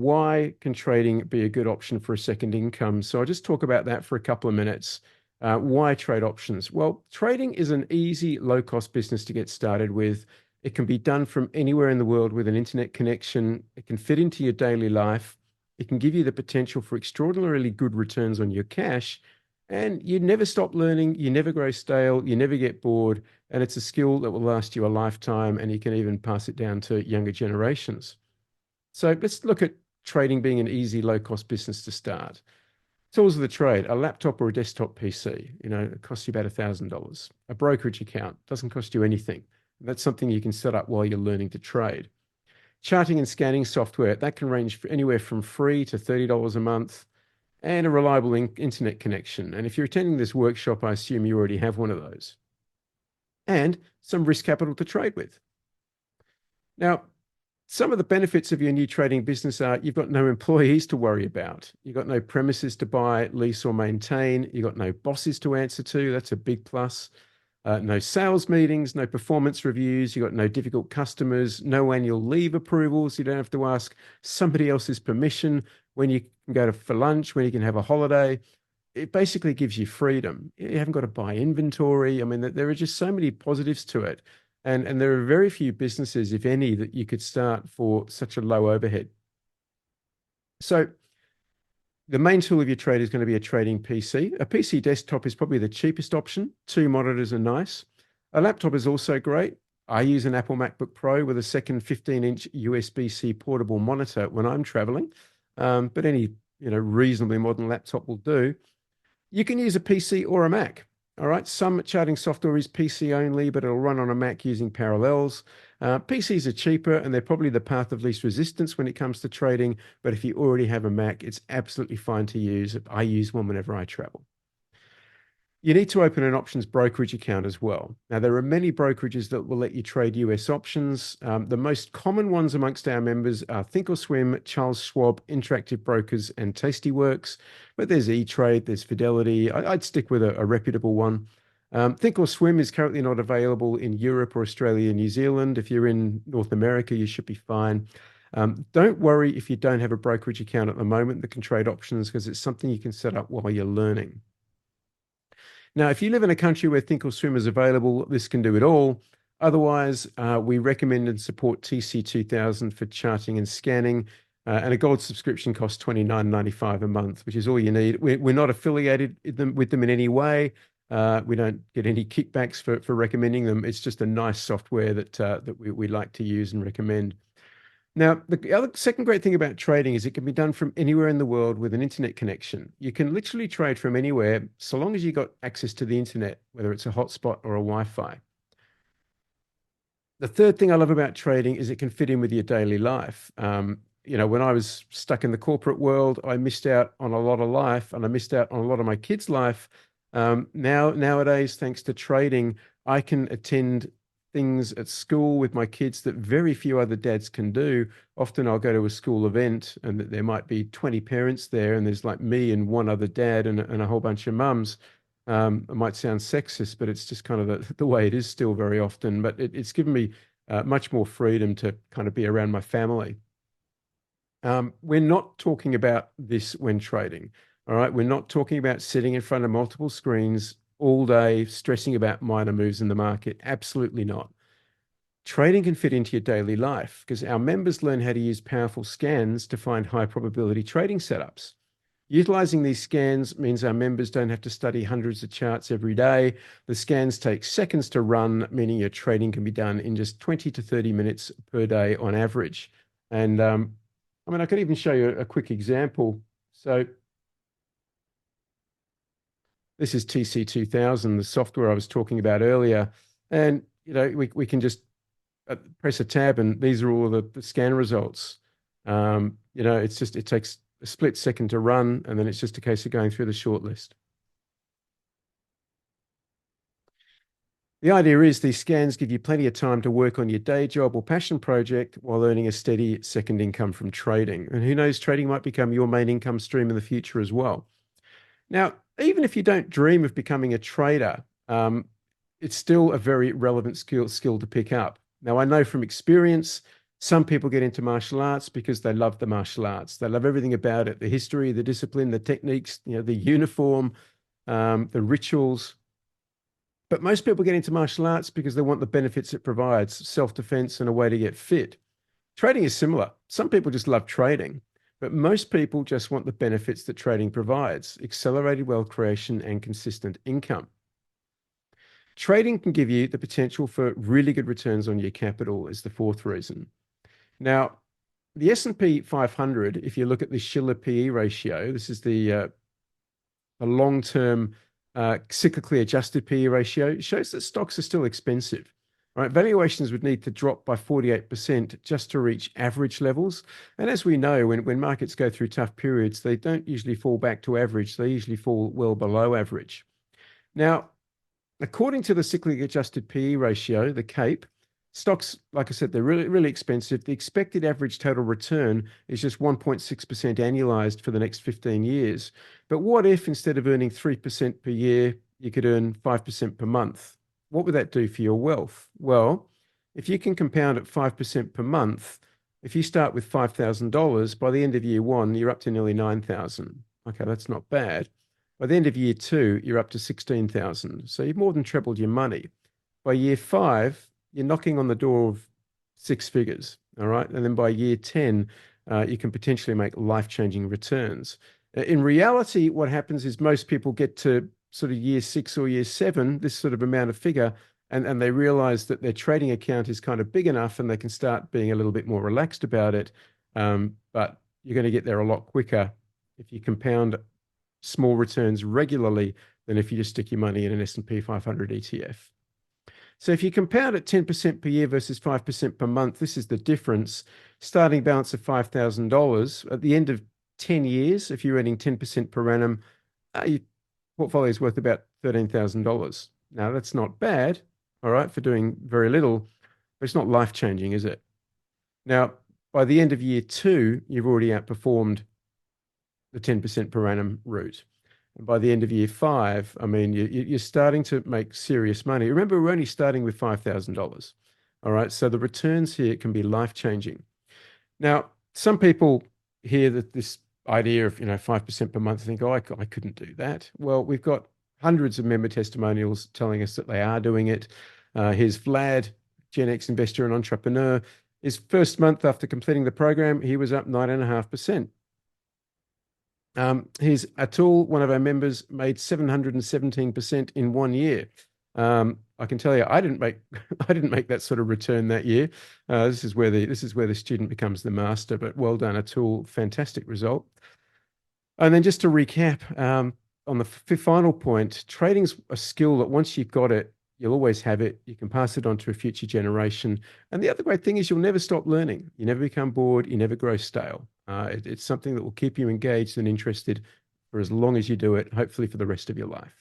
why can trading be a good option for a second income? So I'll just talk about that for a couple of minutes. Why trade options? Well, trading is an easy, low-cost business to get started with. It can be done from anywhere in the world with an internet connection. It can fit into your daily life. It can give you the potential for extraordinarily good returns on your cash. And you never stop learning, you never grow stale, you never get bored, and it's a skill that will last you a lifetime, and you can even pass it down to younger generations. So let's look at trading being an easy, low-cost business to start. Tools of the trade: a laptop or a desktop PC. It costs you about $1,000. A brokerage account doesn't cost you anything. That's something you can set up while you're learning to trade. Charting and scanning software, that can range anywhere from free to $30 a month, and a reliable internet connection. And if you're attending this workshop, I assume you already have one of those. And some risk capital to trade with. Now, some of the benefits of your new trading business are you've got no employees to worry about. You've got no premises to buy, lease, or maintain. You've got no bosses to answer to. That's a big plus. No sales meetings, no performance reviews. You've got no difficult customers, no annual leave approvals. You don't have to ask somebody else's permission when you can go for lunch, when you can have a holiday. It basically gives you freedom. You haven't got to buy inventory. I mean, there are just so many positives to it. And there are very few businesses, if any, that you could start for such a low overhead. So the main tool of your trade is going to be a trading PC. A PC desktop is probably the cheapest option. 2 monitors are nice. A laptop is also great. I use an Apple MacBook Pro with a second 15-inch USB-C portable monitor when I'm traveling, but any reasonably modern laptop will do. You can use a PC or a Mac. All right, some charting software is PC only, but it'll run on a Mac using Parallels. PCs are cheaper, and they're probably the path of least resistance when it comes to trading. But if you already have a Mac, it's absolutely fine to use. I use one whenever I travel. You need to open an options brokerage account as well. Now, there are many brokerages that will let you trade US options. The most common ones amongst our members are Thinkorswim, Charles Schwab, Interactive Brokers, and Tastyworks. But there's E-Trade, there's Fidelity. I'd stick with a reputable one. Thinkorswim is currently not available in Europe or Australia and New Zealand. If you're in North America, you should be fine. Don't worry if you don't have a brokerage account at the moment that can trade options, because it's something you can set up while you're learning. Now, if you live in a country where Thinkorswim is available, this can do it all. Otherwise, we recommend and support TC2000 for charting and scanning. And a gold subscription costs $29.95 a month, which is all you need. We're not affiliated with them in any way. We don't get any kickbacks for recommending them. It's just a nice software that we like to use and recommend. Now, the second great thing about trading is it can be done from anywhere in the world with an internet connection. You can literally trade from anywhere, so long as you got access to the internet, whether it's a hotspot or a Wi-Fi. The third thing I love about trading is it can fit in with your daily life. When I was stuck in the corporate world, I missed out on a lot of life, and I missed out on a lot of my kids' life. Nowadays, thanks to trading, I can attend things at school with my kids that very few other dads can do. Often I'll go to a school event and there might be 20 parents there, and there's like me and one other dad and a whole bunch of mums. It might sound sexist, but it's just kind of the way it is still very often. But it's given me much more freedom to kind of be around my family. We're not talking about this when trading. All right. We're not talking about sitting in front of multiple screens all day, stressing about minor moves in the market. Absolutely not. Trading can fit into your daily life because our members learn how to use powerful scans to find high probability trading setups. Utilizing these scans means our members don't have to study hundreds of charts every day. The scans take seconds to run, meaning your trading can be done in just 20 to 30 minutes per day on average. And I could even show you a quick example. So this is TC2000, the software I was talking about earlier. And, we can just press a tab and these are all the scan results. It takes a split second to run, and then it's just a case of going through the shortlist. The idea is these scans give you plenty of time to work on your day job or passion project while earning a steady second income from trading. And who knows, trading might become your main income stream in the future as well. Now, even if you don't dream of becoming a trader, it's still a very relevant skill to pick up. Now, I know from experience, Some people get into martial arts because they love the martial arts. They love everything about it, the history, the discipline, the techniques, the uniform, the rituals. But most people get into martial arts because they want the benefits it provides, self-defense and a way to get fit. Trading is similar. Some people just love trading, but most people just want the benefits that trading provides, accelerated wealth creation and consistent income. Trading can give you the potential for really good returns on your capital is the fourth reason. Now, the S&P 500, if you look at the Shiller PE ratio, this is the long-term cyclically adjusted PE ratio, shows that stocks are still expensive. Right? Valuations would need to drop by 48% just to reach average levels. And as we know, when markets go through tough periods, they don't usually fall back to average. They usually fall well below average. Now, according to the cyclically adjusted PE ratio, the CAPE, stocks, like I said, they're really, really expensive. The expected average total return is just 1.6% annualized for the next 15 years. But what if instead of earning 3% per year, you could earn 5% per month? What would that do for your wealth? Well, if you can compound at 5% per month, if you start with $5,000, by the end of year one, you're up to nearly 9,000. Okay, that's not bad. By the end of year two, you're up to 16,000. So you've more than trebled your money. By year five, you're knocking on the door of six figures. All right. And then by year 10, you can potentially make life-changing returns. In reality, what happens is most people get to sort of year 6 or year 7, this sort of amount of figure, and they realize that their trading account is kind of big enough and they can start being a little bit more relaxed about it. But you're going to get there a lot quicker if you compound small returns regularly than if you just stick your money in an S&P 500 ETF. So if you compound at 10% per year versus 5% per month, this is the difference. Starting balance of $5,000 at the end of 10 years, if you're earning 10% per annum, your portfolio is worth about $13,000. Now, that's not bad, all right, for doing very little, but it's not life-changing, is it? Now, by the end of year 2, you've already outperformed the 10% per annum route. And by the end of year 5, I mean, you're starting to make serious money. Remember, we're only starting with $5,000. All right. So the returns here can be life-changing. Now, some people hear that this idea of, 5% per month, think, oh, I couldn't do that. Well, we've got hundreds of member testimonials telling us that they are doing it. Here's Vlad, Gen X investor and entrepreneur. His first month after completing the program, he was up 9.5%. Here's Atul, one of our members, made 717% in 1 year. I can tell you, I didn't make that sort of return that year. This is where the student becomes the master. But well done, Atul, fantastic result. And then just to recap, on the final point, trading's a skill that once you've got it, you'll always have it. You can pass it on to a future generation. And the other great thing is you'll never stop learning. You never become bored. You never grow stale. It's something that will keep you engaged and interested for as long as you do it, hopefully for the rest of your life.